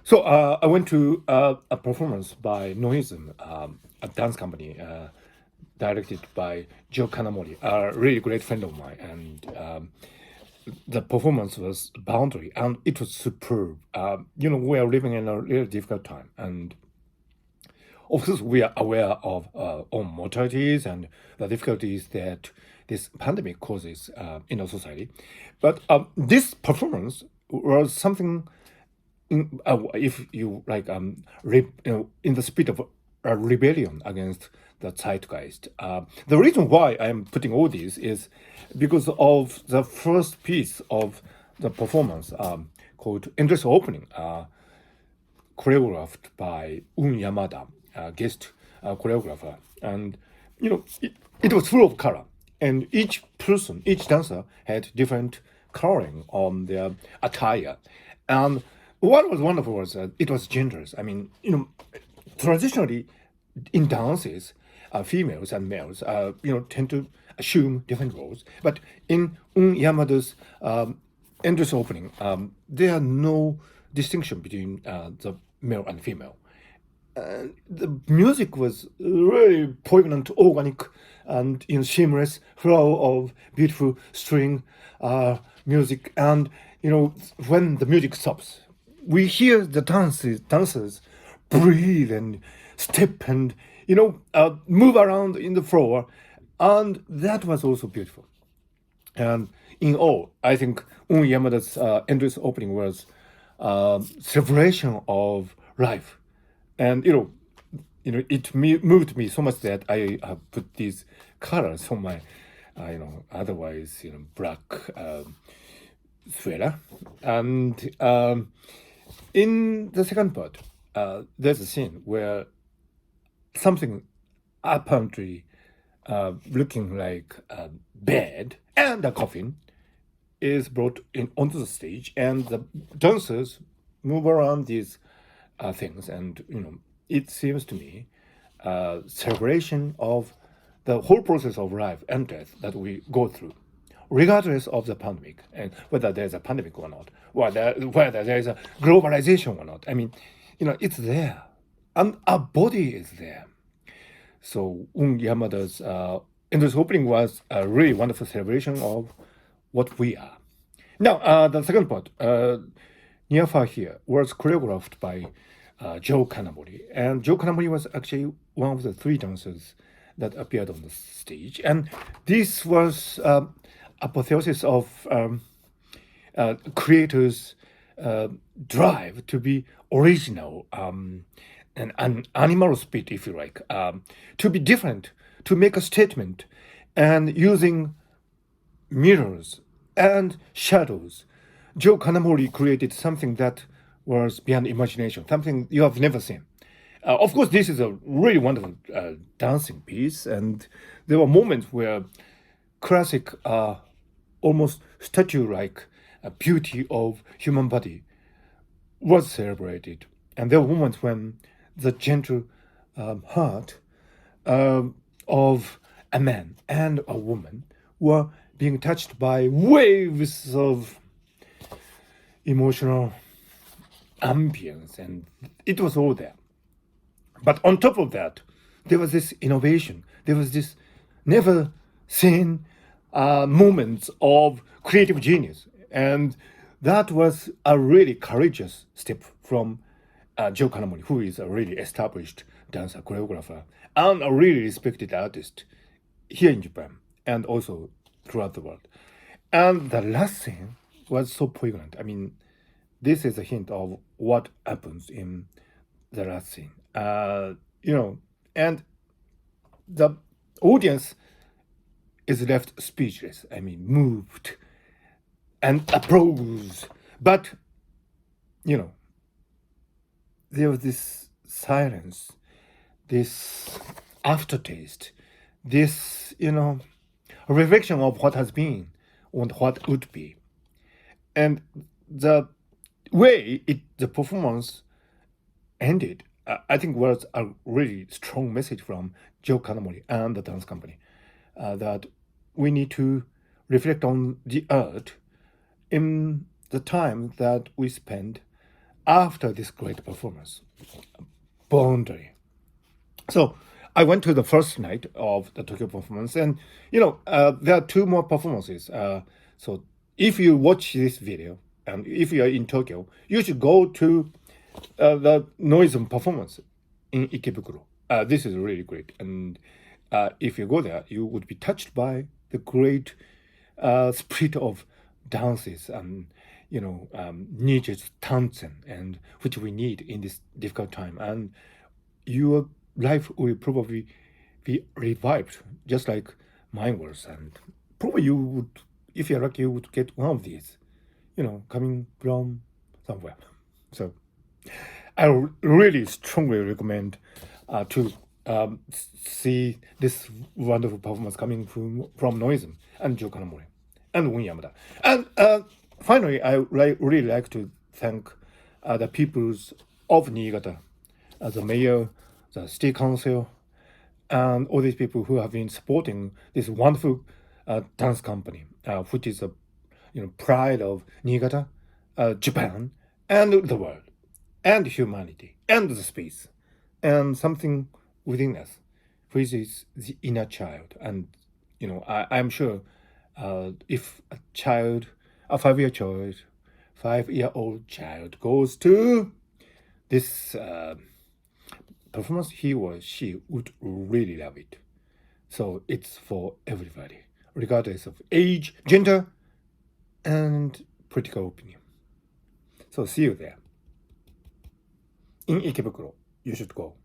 So I went to a performance by NOISM, a dance company directed by Jo Kanamori, a really great friend of mine. And the performance was boundary and it was superb. We are living in a really difficult time. And of course, we are aware of own mortalities and the difficulties that this pandemic causes in our society. But this performance was something if you like, in the spirit of a rebellion against the zeitgeist. The reason why I'm putting all this is because of the first piece of the performance called Endless Opening, choreographed by Yamada, guest choreographer. And, it was full of color. And each person, each dancer had different coloring on their attire. And what was wonderful was that it was genders. I mean, traditionally in dances, females and males, tend to assume different roles. But in Yamada's endless opening, there are no distinction between the male and female. The music was really poignant, organic, and seamless flow of beautiful string music. And when the music stops, we hear the dancers breathe and step and move around in the floor, and that was also beautiful. And in all, I think Yamada's endless opening was celebration of life, and it moved me so much that I put these colors on my, otherwise black sweater. And in the second part, there's a scene where something apparently looking like a bed and a coffin is brought in onto the stage, and the dancers move around these things, and it seems to me celebration of the whole process of life and death that we go through, regardless of the pandemic, and whether there's a pandemic or not, whether there's a globalization or not. I mean, it's there, and our body is there. So Yamada's endless opening was a really wonderful celebration of what we are. Now, the second part, Near Far Here, was choreographed by Jo Kanamori. And Jo Kanamori was actually one of the three dancers that appeared on the stage. And this was apotheosis of creators' drive to be original, and an animal spirit, if you like, to be different, to make a statement, and using mirrors and shadows. Jo Kanamori created something that was beyond imagination, something you have never seen. Of course, this is a really wonderful dancing piece, and there were moments where classic, almost statue-like beauty of human body was celebrated. And there were moments when the gentle heart of a man and a woman were being touched by waves of emotional ambience, and it was all there. But on top of that, there was this innovation. There was this never seen moments of creative genius. And that was a really courageous step from Jo Kanamori, who is a really established dancer, choreographer, and a really respected artist here in Japan and also throughout the world. And the last scene was so poignant. I mean, this is a hint of what happens in the last scene. And the audience is left speechless. I mean, moved and applause. But, there was this silence, this aftertaste, this, a reflection of what has been and what would be. And the way the performance ended, I think was a really strong message from Jo Kanamori and the dance company, that we need to reflect on the art in the time that we spend after this great performance, voluntary. So I went to the first night of the Tokyo performance, and there are two more performances. So if you watch this video, and if you are in Tokyo, you should go to the NOISM performance in Ikebukuro. This is really great, and if you go there, you would be touched by the great spirit of dances and Nietzsche's Tanzen, and which we need in this difficult time. And your life will probably be revived, just like mine was. And probably you would, if you're lucky, you would get one of these, coming from somewhere. So I really strongly recommend to see this wonderful performance coming from NOISM and Jo Kanamori and Wun Yamada. And finally, I really like to thank the peoples of Niigata, the mayor, the state council, and all these people who have been supporting this wonderful dance company, which is a pride of Niigata, Japan, and the world, and humanity, and the space, and something within us, which is the inner child. And I'm sure if a 5-year-old child goes to this performance, he or she would really love it. So it's for everybody, regardless of age, gender, and political opinion. So see you there. In Ikebukuro, you should go.